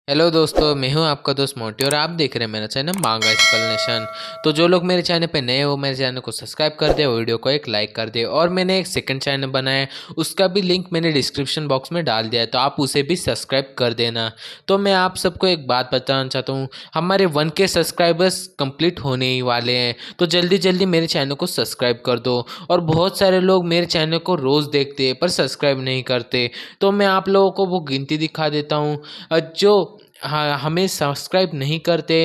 Hello दोस्तों, मैं हूं आपका दोस्त मोटी और आप देख रहे हैं मेरा चैनल मांगा एक्सप्लेनेशन। तो जो लोग मेरे चैनल पे नए हो मेरे चैनल को सब्सक्राइब कर दे, वीडियो को एक लाइक कर दे। और मैंने एक सेकंड चैनल बनाया है, उसका भी लिंक मैंने डिस्क्रिप्शन बॉक्स में डाल दिया है, तो आप उसे भी सब्सक्राइब कर देना। तो मैं आप सबको एक बात बताना चाहता हूँ, हमारे 1K सब्सक्राइबर्स कंप्लीट होने ही वाले हैं, तो जल्दी जल्दी मेरे चैनल को सब्सक्राइब कर दो। और बहुत सारे लोग मेरे चैनल को रोज़ देखते हैं पर सब्सक्राइब नहीं करते, तो मैं आप लोगों को वो गिनती दिखा देता हूँ। जो हाँ, हमें सब्सक्राइब नहीं करते।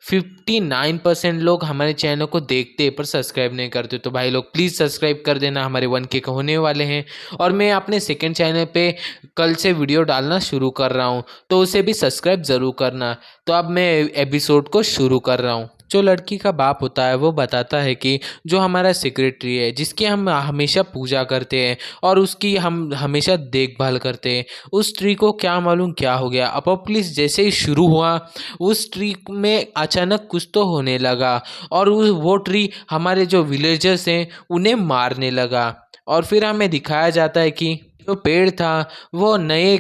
59% लोग हमारे चैनल को देखते पर सब्सक्राइब नहीं करते, तो भाई लोग प्लीज़ सब्सक्राइब कर देना, हमारे 1K का होने वाले हैं। और मैं अपने सेकंड चैनल पे कल से वीडियो डालना शुरू कर रहा हूँ, तो उसे भी सब्सक्राइब ज़रूर करना। तो अब मैं एपिसोड को शुरू कर रहा हूँ। जो लड़की का बाप होता है वो बताता है कि जो हमारा सेक्रेटरी है, जिसकी हम हमेशा पूजा करते हैं और उसकी हम हमेशा देखभाल करते हैं, उस ट्री को क्या मालूम क्या हो गया। अपोप्लिस जैसे ही शुरू हुआ, उस ट्री में अचानक कुछ तो होने लगा और वो ट्री हमारे जो विलेजर्स हैं उन्हें मारने लगा। और फिर हमें दिखाया जाता है कि जो पेड़ था वो नए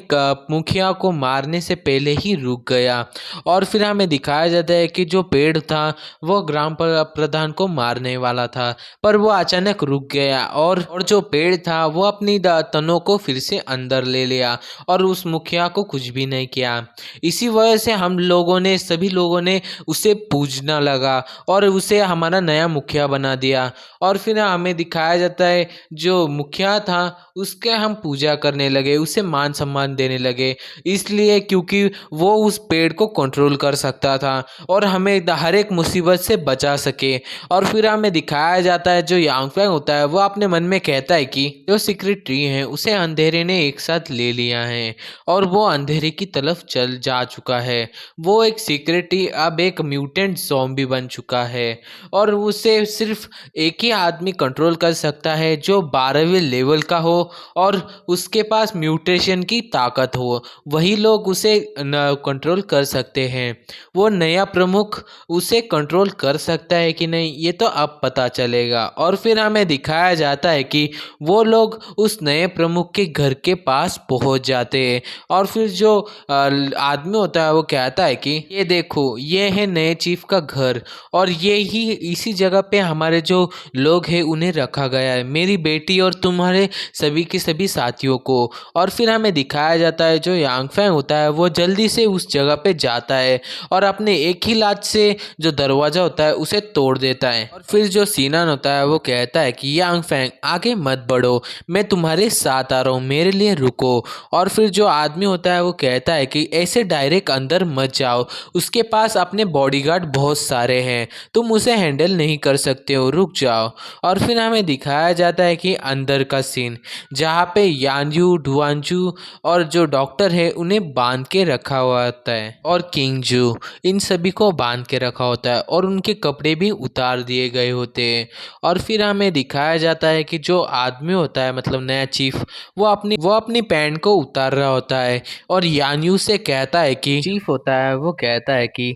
मुखिया को मारने से पहले ही रुक गया। और फिर हमें दिखाया जाता है कि जो पेड़ था वो ग्राम प्रधान को मारने वाला था, पर वो अचानक रुक गया और जो पेड़ था वो अपनी तनों को फिर से अंदर ले लिया और उस मुखिया को कुछ भी नहीं किया। इसी वजह से हम लोगों ने सभी लोगों ने उसे पूजना लगा और उसे हमारा नया मुखिया बना दिया। और फिर हमें दिखाया जाता है जो मुखिया था उसके हम पूजा करने लगे, उसे मान सम्मान देने लगे, इसलिए क्योंकि वो उस पेड़ को कंट्रोल कर सकता था और हमें हर एक मुसीबत से बचा सके। और फिर हमें दिखाया जाता है जो यांगफैंग होता है वो अपने मन में कहता है कि जो सीक्रेट ट्री है उसे अंधेरे ने एक साथ ले लिया है और वो अंधेरे की तरफ चल जा चुका है। वो एक सीक्रेट ट्री अब एक म्यूटेंट ज़ॉम्बी बन चुका है और उसे सिर्फ एक ही आदमी कंट्रोल कर सकता है जो 12वें लेवल का हो और उसके पास म्यूटेशन की ताकत हो, वही लोग उसे कंट्रोल कर सकते हैं। वो नया प्रमुख उसे कंट्रोल कर सकता है कि नहीं ये तो अब पता चलेगा। और फिर हमें दिखाया जाता है कि वो लोग उस नए प्रमुख के घर के पास पहुंच जाते हैं और फिर जो आदमी होता है वो कहता है कि ये देखो ये है नए चीफ का घर और ये ही इसी जगह पे हमारे जो लोग हैं उन्हें रखा गया है, मेरी बेटी और तुम्हारे सभी के सभी साथियों को। और फिर हमें दिखाया जाता है जो यांगफैंग होता है वो जल्दी से उस जगह पे जाता है और अपने एक ही लात से जो दरवाज़ा होता है उसे तोड़ देता है। और फिर जो सीनान होता है वो कहता है कि यांगफैंग आगे मत बढ़ो, मैं तुम्हारे साथ आ रहा हूँ, मेरे लिए रुको। और फिर जो आदमी होता है वो कहता है कि ऐसे डायरेक्ट अंदर मत जाओ, उसके पास अपने बॉडीगार्ड बहुत सारे हैं, तुम उसे हैंडल नहीं कर सकते हो, रुक जाओ। और फिर हमें दिखाया जाता है कि अंदर का सीन जहाँ पे यानयू डुआनजू और जो डॉक्टर है उन्हें बांध के रखा हुआ होता है और किंगजू इन सभी को बांध के रखा होता है और उनके कपड़े भी उतार दिए गए होते हैं। और फिर हमें दिखाया जाता है कि जो आदमी होता है मतलब नया चीफ वो अपनी पैंट को उतार रहा होता है और यानयू से कहता है कि चीफ होता है वो कहता है कि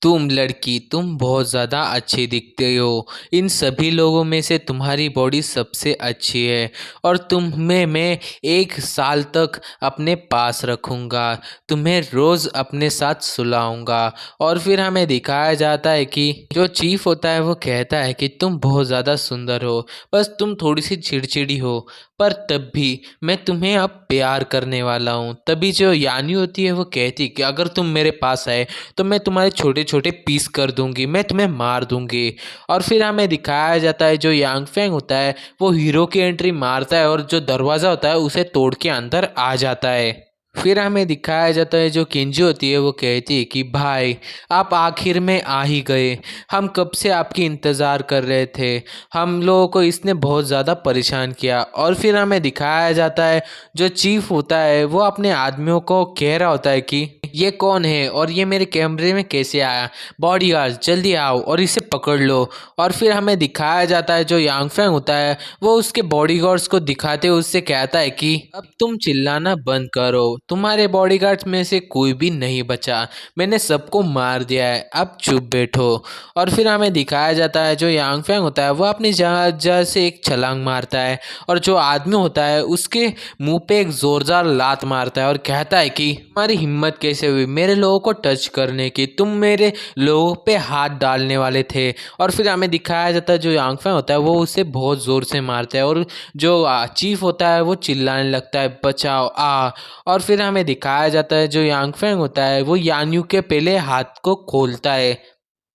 तुम लड़की तुम बहुत ज़्यादा अच्छी दिखते हो, इन सभी लोगों में से तुम्हारी बॉडी सबसे अच्छी है और तुम्हें मैं 1 साल तक अपने पास रखूँगा, तुम्हें रोज़ अपने साथ सुलाऊँगा। और फिर हमें दिखाया जाता है कि जो चीफ होता है वो कहता है कि तुम बहुत ज़्यादा सुंदर हो, बस तुम थोड़ी सी चिड़चिड़ी हो, पर तब भी मैं तुम्हें अब प्यार करने वाला हूँ। तभी जो यानी होती है वो कहती कि अगर तुम मेरे पास आए तो मैं तुम्हारे छोटे छोटे पीस कर दूंगी, मैं तुम्हें मार दूंगी। और फिर हमें दिखाया जाता है जो यांगफैंग होता है वो हीरो की एंट्री मारता है और जो दरवाज़ा होता है उसे तोड़ के अंदर आ जाता है। फिर हमें दिखाया जाता है जो किंजो होती है वो कहती है कि भाई आप आखिर में आ ही गए, हम कब से आपकी इंतज़ार कर रहे थे, हम लोगों को इसने बहुत ज़्यादा परेशान किया। और फिर हमें दिखाया जाता है जो चीफ होता है वो अपने आदमियों को कह रहा होता है कि ये कौन है और ये मेरे कैमरे में कैसे आया, बॉडीगार्ड जल्दी आओ और इसे पकड़ लो। और फिर हमें दिखाया जाता है जो यांगफैंग होता है वो उसके बॉडीगार्ड्स को दिखाते हुए उससे कहता है कि अब तुम चिल्लाना बंद करो, तुम्हारे बॉडीगार्ड्स में से कोई भी नहीं बचा, मैंने सबको मार दिया है, अब चुप बैठो। और फिर हमें दिखाया जाता है जो यांग फैंग होता है वो अपनी जगह से एक छलांग मारता है और जो आदमी होता है उसके मुंह पे एक जोरदार लात मारता है और कहता है कि तुम्हारी हिम्मत कैसे हुई मेरे लोगों को टच करने की, तुम मेरे लोगों पे हाथ डालने वाले थे। और फिर हमें दिखाया जाता है जो यांग फैंग होता है वो उसे बहुत ज़ोर से मारता है और जो चीफ होता है वो चिल्लाने लगता है बचाओ आ। और फिर हमें दिखाया जाता है जो यांग फैंग होता है वो यान्यू के पहले हाथ को खोलता है।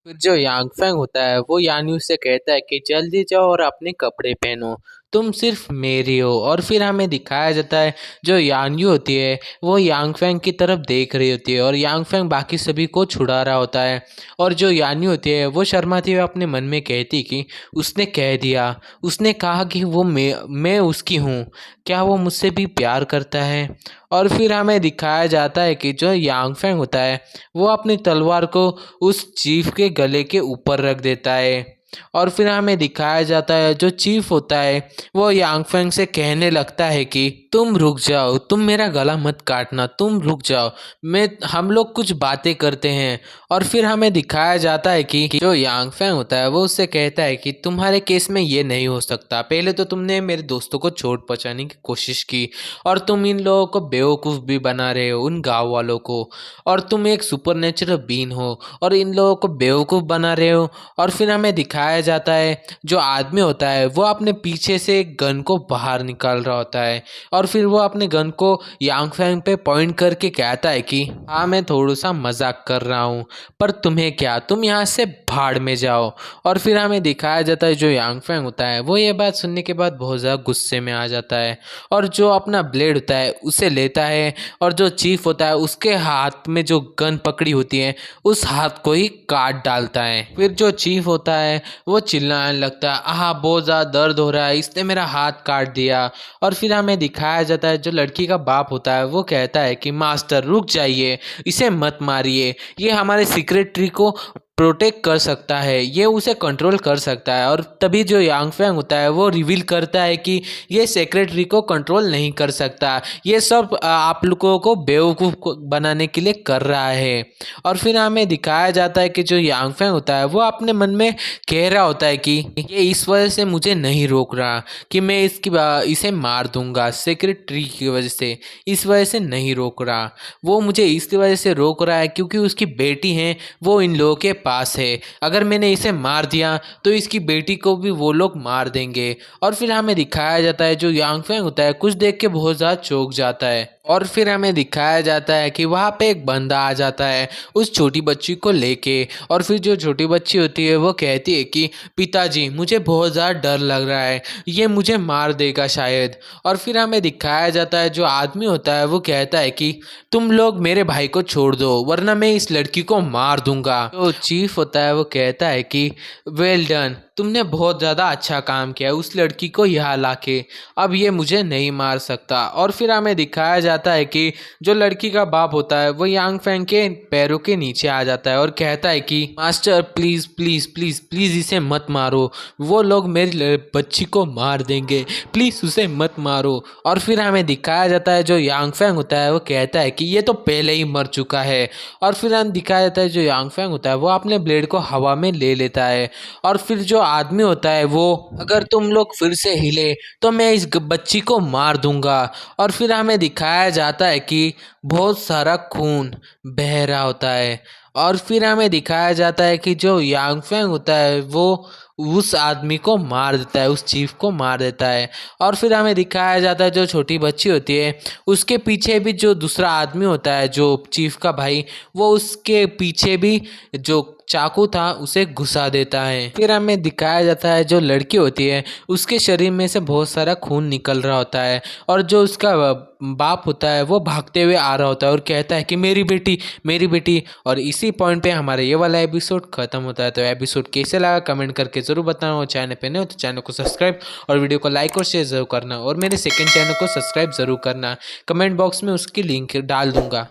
फिर जो यांग फैंग होता है वो यान्यू से कहता है कि जल्दी जाओ और अपने कपड़े पहनो, तुम सिर्फ मेरी हो। और फिर हमें दिखाया जाता है जो यान्यू होती है वो यांग फैंग की तरफ देख रही होती है और यांग फैंग बाकी सभी को छुड़ा रहा होता है। और जो यान्यू होती है वो शर्माती हुई अपने मन में कहती कि उसने कह दिया, उसने कहा कि वो मैं उसकी हूँ, क्या वो मुझसे भी प्यार करता है। और फिर हमें दिखाया जाता है कि जो यांग फैंग होता है वो अपनी तलवार को उस चीफ के गले के ऊपर रख देता है। और फिर हमें दिखाया जाता है जो चीफ होता है वो यांग फैंग से कहने लगता है कि तुम रुक जाओ, तुम मेरा गला मत काटना, तुम रुक जाओ, हम लोग कुछ बातें करते हैं। और फिर हमें दिखाया जाता है कि जो यांग फैंग होता है वो उससे कहता है कि तुम्हारे केस में ये नहीं हो सकता, पहले तो तुमने मेरे दोस्तों को चोट पहुंचाने की कोशिश की और तुम इन लोगों को बेवकूफ़ भी बना रहे हो, उन गाँव वालों को, और तुम एक सुपर बीन हो और इन लोगों को बेवकूफ़ बना रहे हो। और फिर हमें दिखाया जाता है जो आदमी होता है वो अपने पीछे से एक गन को बाहर निकाल रहा होता है और फिर वो अपने गन को यांग फैंग पे पॉइंट करके कहता है कि हाँ मैं थोड़ा सा मजाक कर रहा हूँ, पर तुम्हें क्या, तुम यहाँ से भाड़ में जाओ। और फिर हमें दिखाया जाता है जो यांग फैंग होता है वो ये बात सुनने के बाद बहुत ज़्यादा गुस्से में आ जाता है और जो अपना ब्लेड होता है उसे लेता है और जो चीफ होता है उसके हाथ में जो गन पकड़ी होती है उस हाथ को ही काट डालता है। फिर जो चीफ होता है वो चिल्लाने लगता है आह बहुत ज़्यादा दर्द हो रहा है, इसने मेरा हाथ काट दिया। और फिर हमें दिखाया जाता है जो लड़की का बाप होता है वो कहता है कि मास्टर रुक जाइए, इसे मत मारिए, ये हमारे सेक्रेटरी को प्रोटेक्ट कर सकता है, ये उसे कंट्रोल कर सकता है। और तभी जो यांग फैंग होता है वो रिवील करता है कि ये सेक्रेटरी को कंट्रोल नहीं कर सकता, ये सब आप लोगों को बेवकूफ़ बनाने के लिए कर रहा है। और फिर हमें दिखाया जाता है कि जो यांग फैंग होता है वो अपने मन में कह रहा होता है कि ये इस वजह से मुझे नहीं रोक रहा कि मैं इसे मार दूंगा, सेक्रेटरी की वजह से, इस वजह से नहीं रोक रहा, वो मुझे इस वजह से रोक रहा है क्योंकि उसकी बेटी है वो इन लोगों के पास है, अगर मैंने इसे मार दिया तो इसकी बेटी को भी वो लोग मार देंगे। और फिर हमें दिखाया जाता है जो यांग फैंग होता है कुछ देख के बहुत ज़्यादा चौंक जाता है। और फिर हमें दिखाया जाता है कि वहाँ पे एक बंदा आ जाता है उस छोटी बच्ची को लेके। और फिर जो छोटी बच्ची होती है वो कहती है कि पिताजी मुझे बहुत ज़्यादा डर लग रहा है, ये मुझे मार देगा शायद। और फिर हमें दिखाया जाता है जो आदमी होता है वो कहता है कि तुम लोग मेरे भाई को छोड़ दो वरना मैं इस लड़की को मार दूंगा। तो चीफ होता है वो कहता है कि वेल डन, तुमने बहुत ज़्यादा अच्छा काम किया उस लड़की को यहाँ लाके, अब ये मुझे नहीं मार सकता। और फिर हमें दिखाया जाता है कि जो लड़की का बाप होता है वो यांग फैंग के पैरों के नीचे आ जाता है और कहता है कि master please please please please इसे मत मारो, वो लोग मेरी बच्ची को मार देंगे, प्लीज़ उसे मत मारो। और फिर हमें दिखाया जाता है जो यांग फैंग होता है वो कहता है कि ये तो पहले ही मर चुका है। और फिर हमें दिखाया जाता है जो यांग फैंग होता है वो अपने ब्लेड को हवा में ले लेता है। और फिर जो आदमी होता है वो, अगर तुम लोग फिर से हिले तो मैं इस बच्ची को मार दूंगा। और फिर हमें दिखाया जाता है कि बहुत सारा खून बह रहा होता है। और फिर हमें दिखाया जाता है कि जो यांग फैंग होता है वो उस आदमी को मार देता है, उस चीफ को मार देता है। और फिर हमें दिखाया जाता है जो छोटी बच्ची होती है उसके पीछे भी जो दूसरा आदमी होता है जो चीफ का भाई, वो उसके पीछे भी जो चाकू था उसे घुसा देता है। फिर हमें दिखाया जाता है जो लड़की होती है उसके शरीर में से बहुत सारा खून निकल रहा होता है और जो उसका बाप होता है वो भागते हुए आ रहा होता है और कहता है कि मेरी बेटी मेरी बेटी। और इसी पॉइंट पे हमारा ये वाला एपिसोड खत्म होता है। तो एपिसोड कैसे लगा कमेंट करके ज़रूर बताना, और चैनल पे नहीं हो तो चैनल को सब्सक्राइब और वीडियो को लाइक और शेयर ज़रूर करना, और मेरे सेकंड चैनल को सब्सक्राइब ज़रूर करना, कमेंट बॉक्स में उसकी लिंक डाल दूंगा।